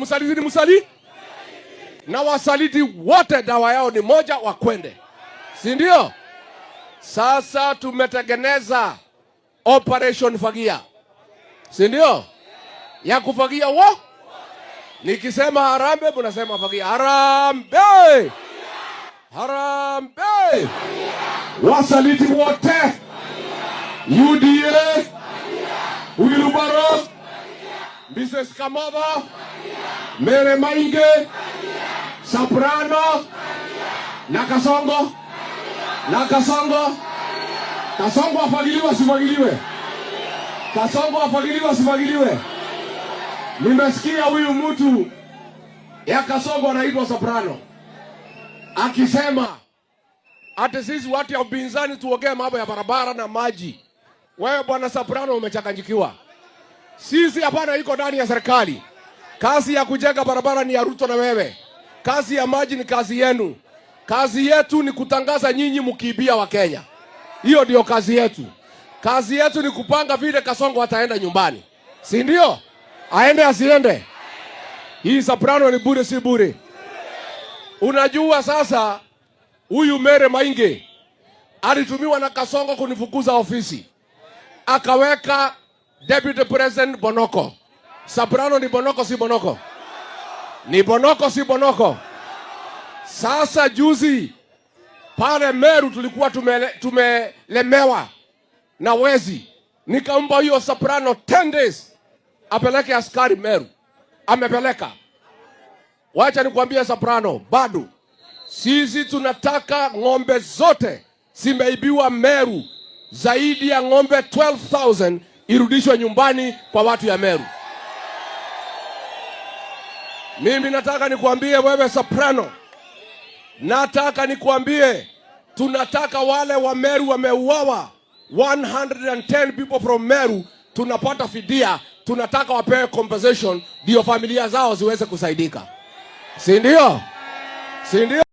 msaliti ni msaliti, na wasaliti wote dawa yao ni moja, wakwende, si ndio? Sasa tumetengeneza Operation Fagia, si ndio? Ya kufagia wo. Nikisema harambe, mnasema fagia. Harambe! Harambe! Wasaliti wote, UDA, Wilubaro, Mrs. Kamaba, Mere Mainge, Soprano, na Kasongo. Na Kasongo. Kasongo afagiliwe sifagiliwe? Kasongo afagiliwe sifagiliwe? Nimesikia huyu mtu ya Kasongo anaitwa Soprano akisema ati sisi watu ya upinzani tuongee mambo ya barabara na maji. Wewe bwana Soprano umechanganyikiwa. Sisi hapana iko ndani ya serikali. Kazi ya kujenga barabara ni ya Ruto na wewe. Kazi ya maji ni kazi yenu. Kazi yetu ni kutangaza nyinyi mkiibia wa Kenya. Hiyo ndio kazi yetu. Kazi yetu ni kupanga vile Kasongo ataenda nyumbani, si ndio? Aende asiende? Hii Soprano ni bure si bure. Unajua sasa huyu Mere Mainge alitumiwa na Kasongo kunifukuza ofisi. Akaweka Deputy President Bonoko. Soprano ni Bonoko si Bonoko? Ni Bonoko si Bonoko? Sasa juzi pale Meru tulikuwa tumelemewa na wezi. Nikampa hiyo Soprano 10 days apeleke askari Meru. Amepeleka. Wacha nikwambie Soprano, bado sisi tunataka ng'ombe zote zimeibiwa Meru, zaidi ya ng'ombe 12,000 irudishwe nyumbani kwa watu ya Meru. Mimi nataka nikwambie wewe Soprano, nataka nikwambie tunataka wale wa Meru wameuawa 110 people from Meru, tunapata fidia, tunataka wapewe compensation ndio familia zao ziweze kusaidika. Si ndio? Si ndio?